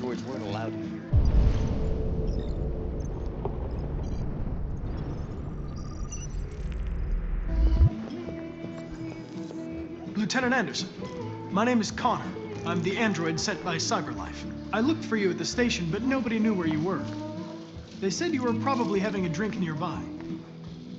androids weren't allowed in here. Lieutenant Anderson, my name is Connor. I'm the android sent by CyberLife. I looked for you at the station, but nobody knew where you were. They said you were probably having a drink nearby.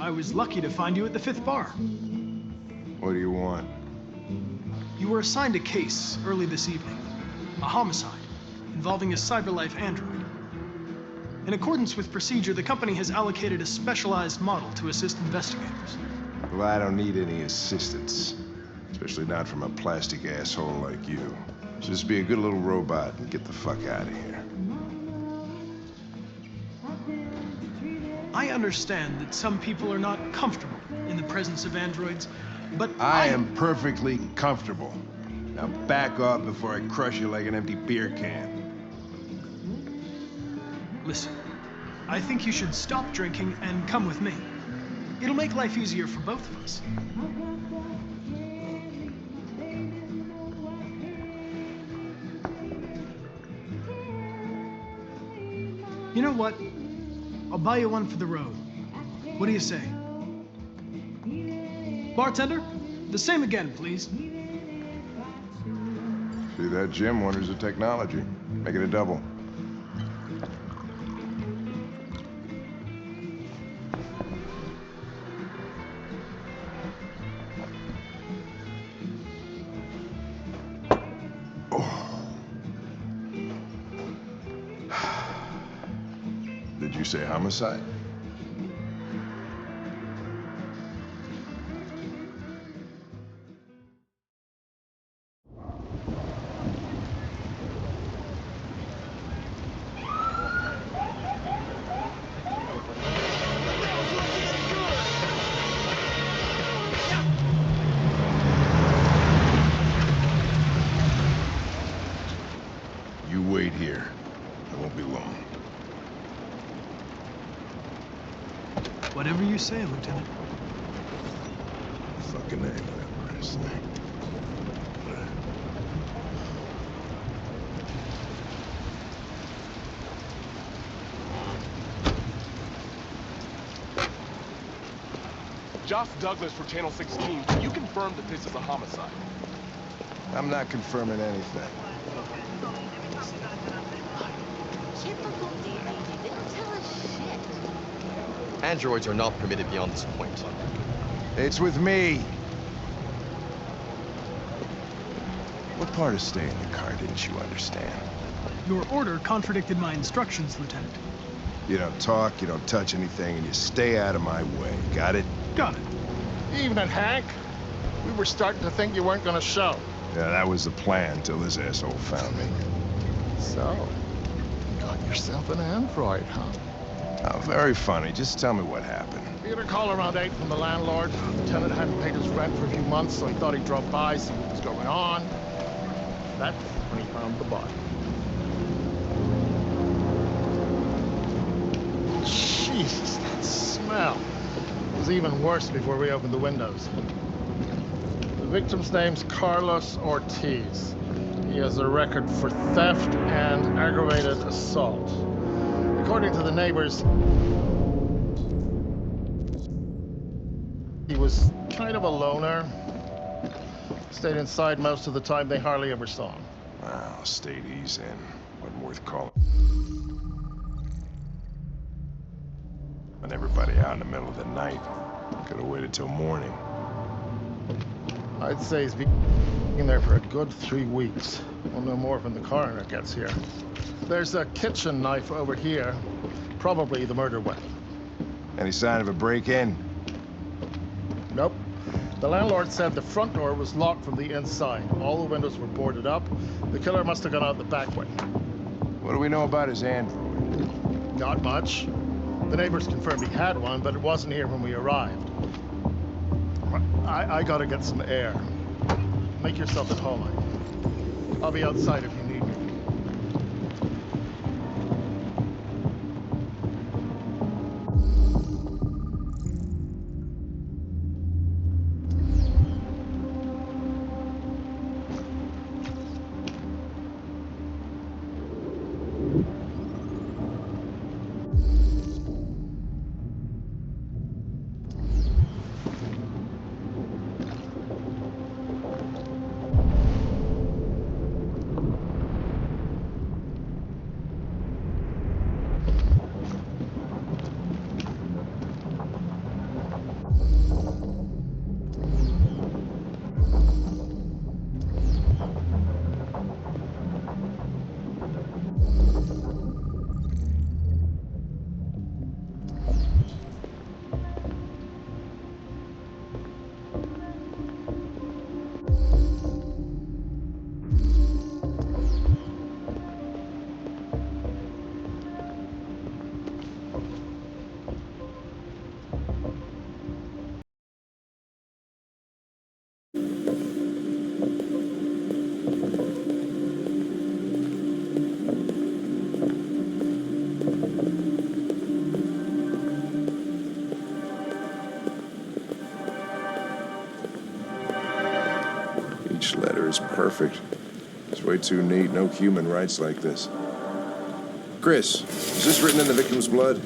I was lucky to find you at the 5th bar. What do you want? You were assigned a case early this evening. A homicide involving a CyberLife android. In accordance with procedure, the company has allocated a specialized model to assist investigators. Well, I don't need any assistance. Especially not from a plastic asshole like you. Just be a good little robot and get the fuck out of here. I understand that some people are not comfortable in the presence of androids, but I am perfectly comfortable. Now back off before I crush you like an empty beer can. Listen, I think you should stop drinking and come with me. It'll make life easier for both of us. You know what? I'll buy you one for the road. What do you say? Bartender, the same again, please. See that, Jim? Wonders of technology. Make it a double. Did you say homicide? You wait here. I won't be long. Whatever you say, Lieutenant. Fucking name of that brass thing. Josh Douglas for Channel 16. Can you confirm that this is a homicide? I'm not confirming anything. Typical DVD. They don't tell us shit. Androids are not permitted beyond this point. It's with me. What part of staying in the car didn't you understand? Your order contradicted my instructions, Lieutenant. You don't talk, you don't touch anything, and you stay out of my way. Got it? Got it. Evening, Hank. We were starting to think you weren't gonna show. Yeah, that was the plan till this asshole found me. So, got yourself an android, huh? Oh, very funny. Just tell me what happened. We had a call around 8 from the landlord. The tenant hadn't paid his rent for a few months, so he thought he'd drop by, see what was going on. That's when he found the body. Jesus, that smell. It was even worse before we opened the windows. The victim's name's Carlos Ortiz. He has a record for theft and aggravated assault. According to the neighbors, he was kind of a loner. Stayed inside most of the time. They hardly ever saw him. Well, stayed easy in. Wasn't worth calling. And everybody out in the middle of the night. Could have waited till morning. I'd say he's been there for a good 3 weeks. We'll know more when the coroner gets here. There's a kitchen knife over here. Probably the murder weapon. Any sign of a break-in? Nope. The landlord said the front door was locked from the inside. All the windows were boarded up. The killer must have gone out the back way. What do we know about his android? Not much. The neighbors confirmed he had one, but it wasn't here when we arrived. I gotta get some air. Make yourself at home. I'll be outside if you need me. is perfect. It's way too neat. No human writes like this. Chris, is this written in the victim's blood?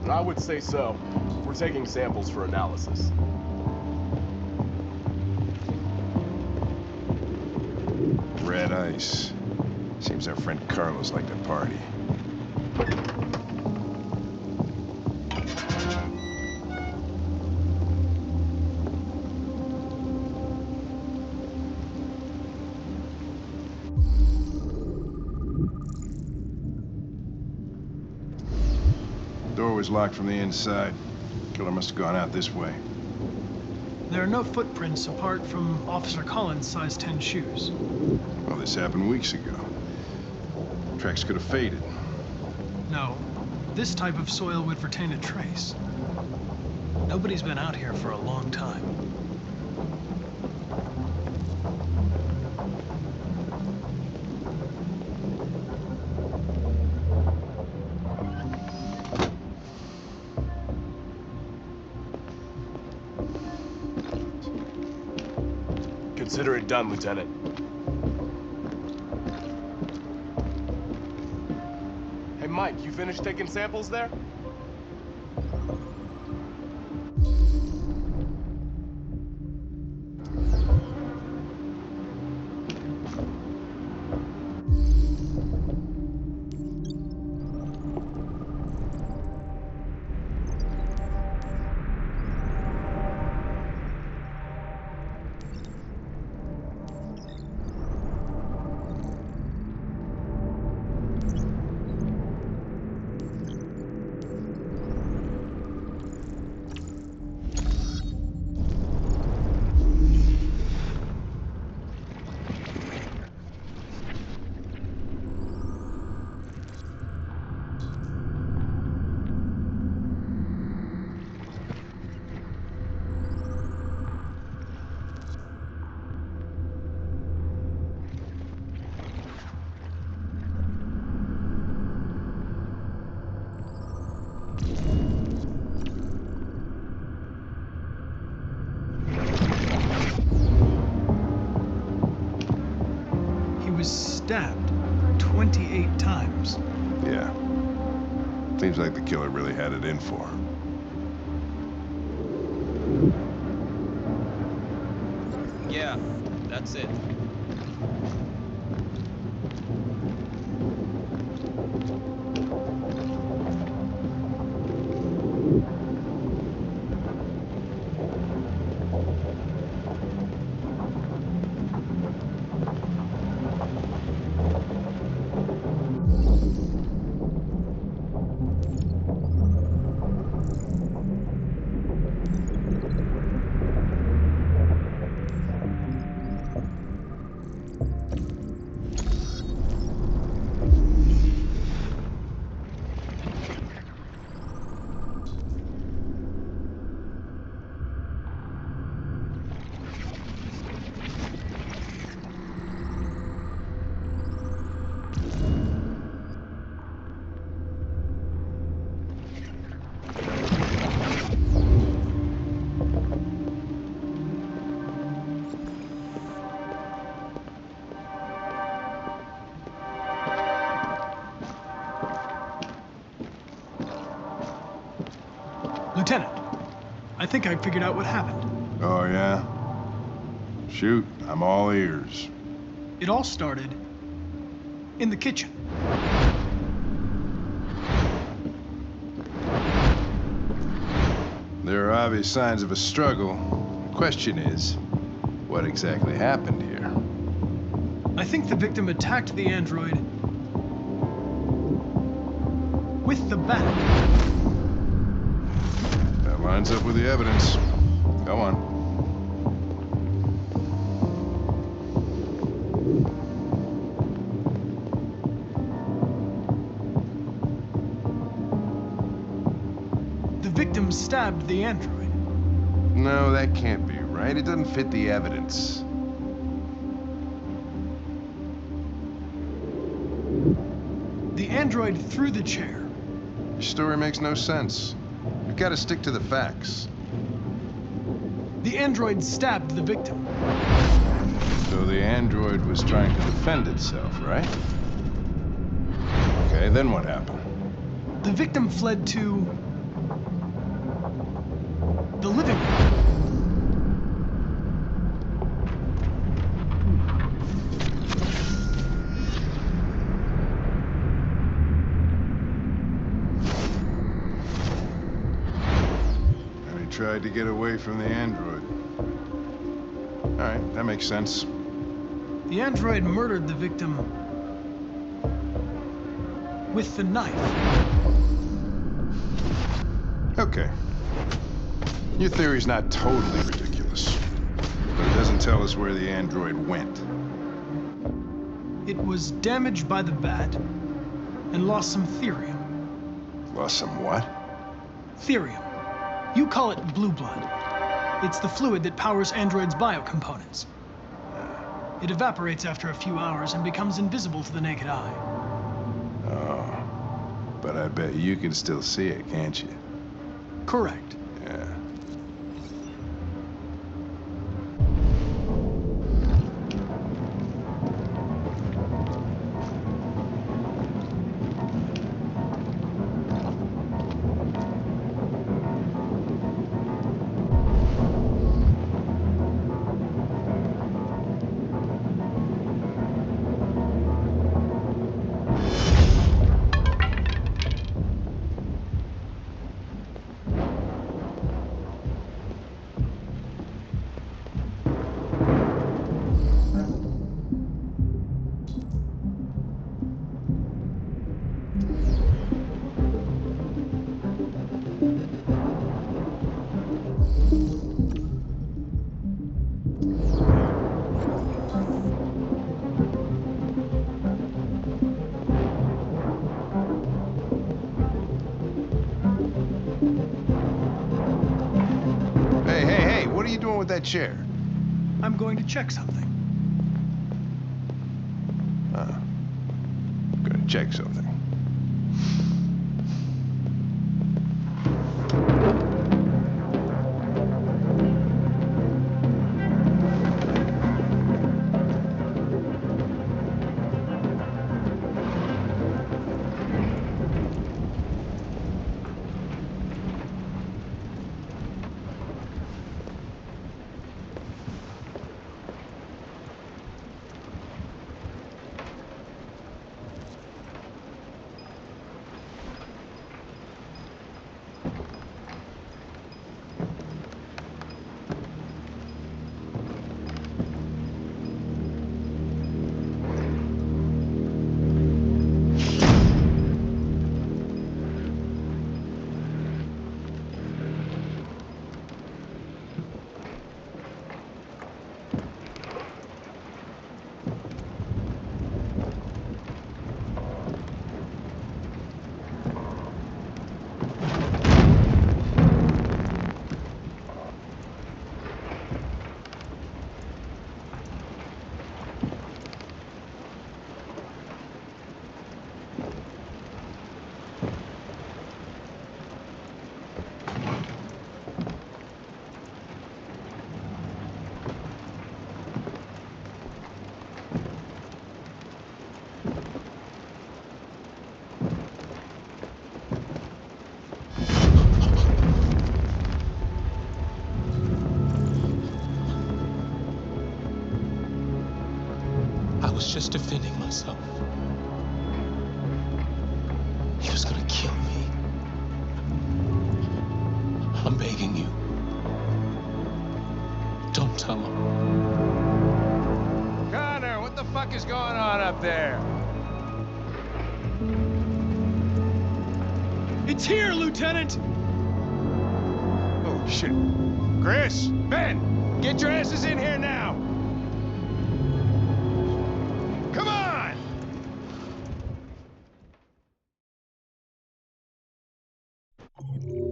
I would say so. We're taking samples for analysis. Red ice. Seems our friend Carlos liked to party. Door was locked from the inside. Killer must have gone out this way. There are no footprints apart from Officer Collins' size 10 shoes. Well, this happened weeks ago. Tracks could have faded. No, this type of soil would retain a trace. Nobody's been out here for a long time. Consider it done, Lieutenant. Hey, Mike, you finished taking samples there? Stabbed 28 times. Yeah. Seems like the killer really had it in for him. Yeah, that's it. Lieutenant, I think I figured out what happened. Oh, yeah? Shoot, I'm all ears. It all started in the kitchen. There are obvious signs of a struggle. The question is, what exactly happened here? I think the victim attacked the android with the bat. That lines up with the evidence. Go on. stabbed the android. No, that can't be right. It doesn't fit the evidence. The android threw the chair. Your story makes no sense. You've got to stick to the facts. The android stabbed the victim. So the android was trying to defend itself, right? Okay, then what happened? The victim fled to the living room. And he tried to get away from the android. All right, that makes sense. The android murdered the victim with the knife. Okay. Your theory's not totally ridiculous, but it doesn't tell us where the android went. It was damaged by the bat and lost some therium. Lost some what? Therium. You call it blue blood. It's the fluid that powers androids' biocomponents. It evaporates after a few hours and becomes invisible to the naked eye. Oh, but I bet you can still see it, can't you? Correct. Yeah. Hey, what are you doing with that chair? I'm going to check something. Gonna check something. I was just defending myself. He was gonna kill me. I'm begging you. Don't tell him. Connor, what the fuck is going on up there? It's here, Lieutenant! Oh, shit. Chris, Ben, get your asses in here now!